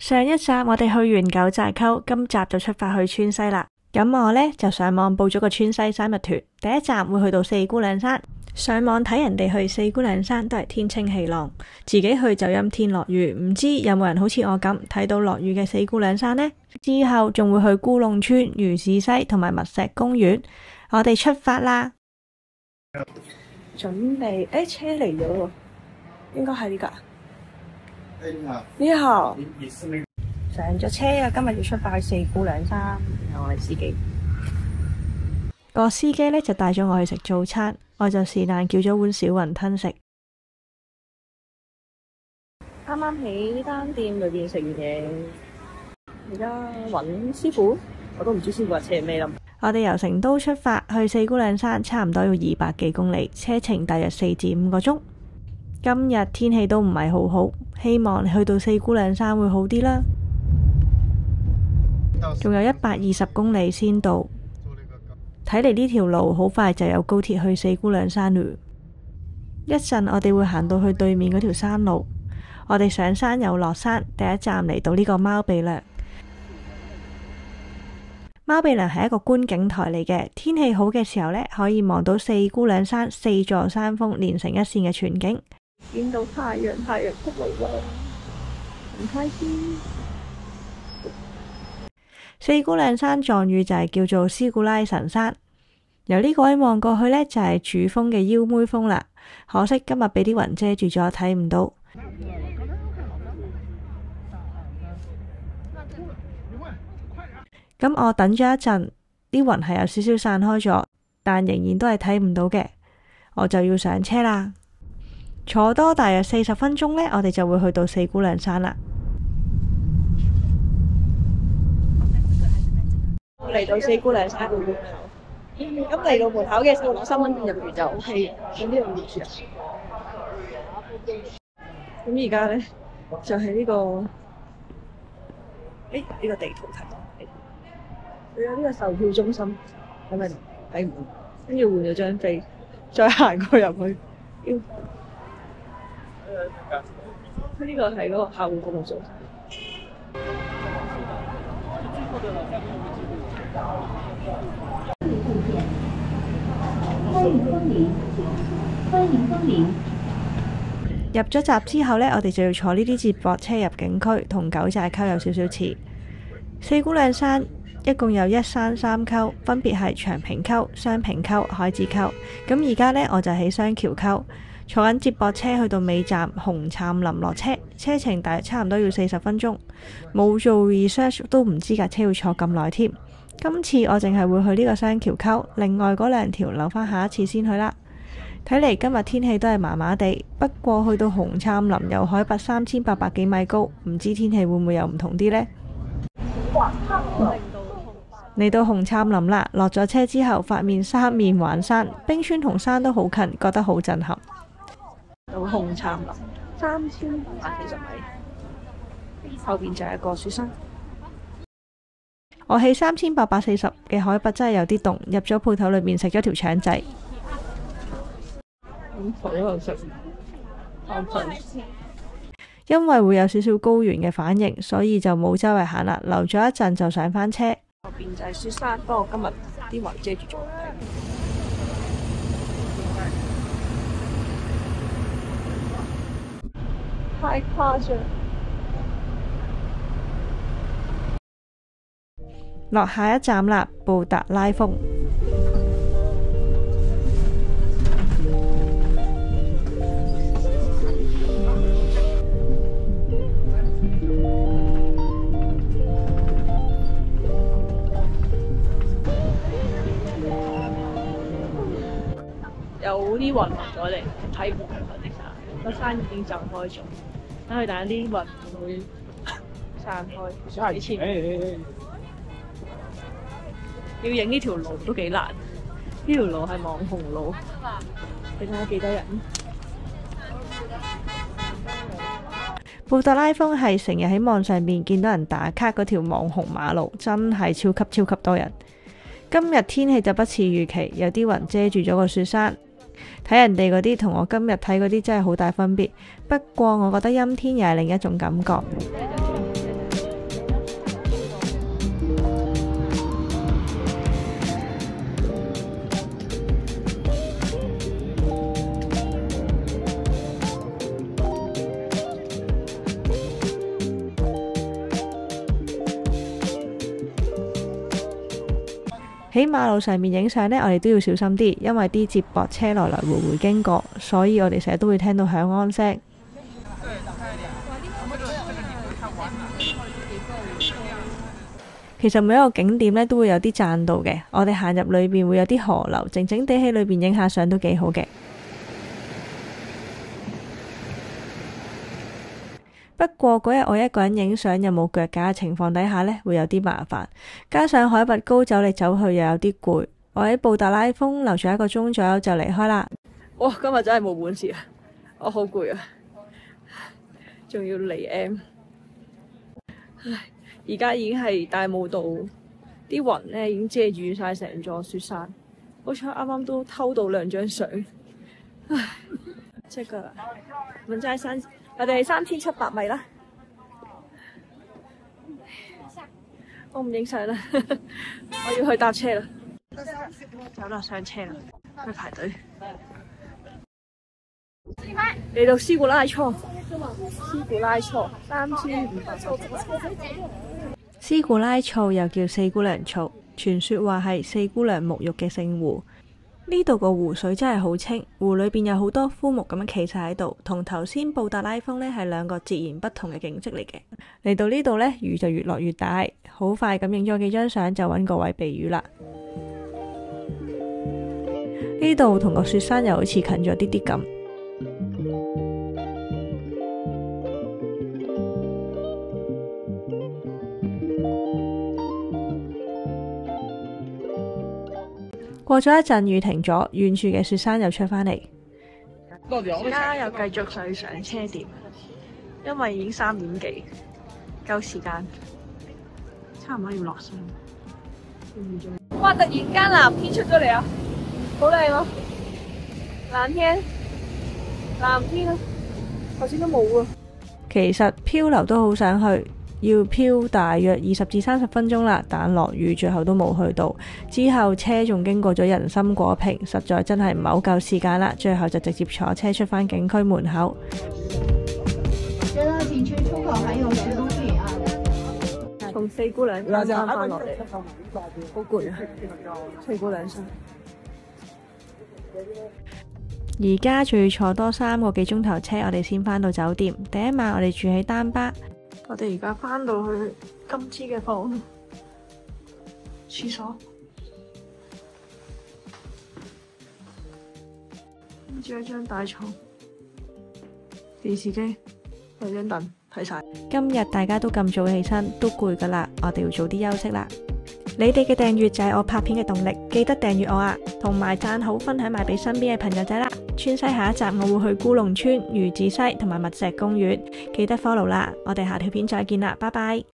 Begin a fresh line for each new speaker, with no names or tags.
上一集我哋去完九寨溝，今集就出發去川西啦。咁我呢，就上網報咗個川西3日團，第一站會去到四姑娘山。上網睇人哋去四姑娘山都係天清氣朗，自己去就陰天落雨，唔知有冇人好似我咁睇到落雨嘅四姑娘山呢？之後仲會去孤龍村、魚市西同埋密石公園。我哋出發啦！準備，車嚟咗喎，應該係呢個。你好，上咗車啊！今日要出發去四姑娘山，然後我係司機。個司機呢就帶咗我去食早餐，我就是但叫咗碗小雲吞食。啱啱喺呢間店裏邊食完嘢，而家揾師傅，我都唔知師傅話車咩啦。我哋由成都出發去四姑娘山，差唔多要200幾公里，車程大約4至5個鐘。今日天氣都唔係好好，希望去到四姑娘山會好啲啦。仲有120公里先到，睇嚟呢條路好快就有高鐵去四姑娘山嘞。一陣我哋會行到去對面嗰條山路，我哋上山又落山，第一站嚟到呢個貓鼻梁。貓鼻梁係一個觀景台嚟嘅，天氣好嘅時候呢，可以望到四姑娘山4座山峰連成一線嘅全景。見到太陽出嚟啦，唔開心。四姑娘山藏語就係叫做斯古拉神山，由呢個位望過去呢，就係主峰嘅腰妹峰啦。可惜今日俾啲雲遮住咗，睇唔到。咁我等咗一陣，啲雲係有少少散開咗，但仍然都係睇唔到嘅，我就要上車啦。坐多大約40分鐘呢，我哋就會去到四姑娘山啦。嚟到四姑娘山嘅門口，咁嚟到門口嘅時候攞身份證入住就 OK 嘅。咁呢度要住啊？咁而家呢，就係呢個，呢個地圖睇，佢有呢個售票中心，係咪睇唔到？跟住換咗張飛，再行過入去。呢個係嗰個客戶服務中心。入咗閘之後呢，我哋就要坐呢啲接駁車入景區，同九寨溝有少少似。四姑娘山一共有1山3溝，分別係長坪溝、雙坪溝、海子溝。咁而家呢，我就喺雙橋溝，坐緊接駁車去到尾站紅杉林落車，車程大約差唔多要40分鐘。冇做 research 都唔知架車要坐咁耐添。今次我淨係會去呢個雙橋溝，另外嗰2條留返下一次先去啦。睇嚟今日天氣都係麻麻地，不過去到紅杉林由海拔3800幾米高，唔知天氣會唔會有唔同啲呢？嚟到紅杉林啦，落咗車之後發現三面環山，冰川同山都好近，覺得好震撼。到紅杉林3840米，後邊就係一個雪山。我喺3840嘅海拔真係有啲凍，入咗鋪頭裏面食咗條腸仔。因為會有少少高原嘅反應，所以就冇周圍行啦，留咗一陣就上返車。後邊就係雪山，不過今日啲雲遮住咗。太誇張！落下一站啦，布達拉峰。有啲雲落咗嚟，睇唔到啲山，個山已經震開咗。等佢等啲雲會散開。以前要影呢條路都幾難，呢條路係網紅路，你睇下幾多人。布達拉峰係成日喺網上面見到人打卡嗰條網紅馬路，真係超級多人。今日天氣就不似預期，有啲雲遮住咗個雪山。睇人哋嗰啲同我今日睇嗰啲真係好大分別，不過我覺得陰天又係另一種感覺。喺馬路上面影相呢，我哋都要小心啲，因為啲接駁車來來回回經過，所以我哋成日都會聽到響安聲。其實每一個景點呢都會有啲棧道嘅，我哋行入裏邊會有啲河流，靜靜地喺裏邊影下相都幾好嘅。不過嗰日我一個人影相又冇腳架嘅情況底下呢，會有啲麻煩，加上海拔高走嚟走去又有啲攰。我喺布達拉峰留咗1個鐘左右就離開啦。哇！今日真係冇本事啊，我好攰啊，仲要嚟 M。而家已經係大霧度，啲雲呢已經遮住晒成座雪山。好彩啱啱都偷到2張相。唉，即係個文齋山。我哋3700米啦，我唔影相啦，我要去搭車啦，走啦，上車啦，去排隊。嚟到斯古拉措，3500。斯古拉措又叫四姑娘措，傳說話係四姑娘沐浴嘅聖湖。呢度個湖水真係好清，湖裏邊有好多枯木咁樣企晒喺度，同頭先布達拉峰呢係2個截然不同嘅景色嚟嘅。嚟到呢度呢，雨就越落越大，好快咁影咗幾張相就揾個位避雨啦。呢度同個雪山又好似近咗啲啲咁。過咗一陣雨停咗，遠處嘅雪山又出返嚟。而家又繼續去上車點，因為已經3點幾，夠時間，差唔多要落山。哇！突然間藍天出咗嚟啊，好靚啊！藍天啊，頭先都冇啊。其實漂流都好想去。要漂大約20至30分鐘啦，但落雨最後都冇去到。之後車仲經過咗人參果坪，實在真係唔係好夠時間啦。最後就直接坐車出返景區門口。覺得景區出口還有10公里啊！從四姑娘山翻落嚟，好攰啊！四姑娘山，而家仲要坐多3個幾鐘頭車，我哋先返到酒店。第一晚我哋住喺丹巴。我哋而家返到去金枝嘅房，廁所，跟住有張大床、電視機、有張凳，睇晒。今日大家都咁早起身，都攰噶啦，我哋要早啲休息啦。你哋嘅訂閱就係我拍片嘅動力，記得訂閱我啊，同埋讚好分享埋俾身邊嘅朋友仔啦。川西下一集我會去烏龍村、魚子西同埋密石公園，記得 follow 啦。我哋下條片再見啦，拜拜。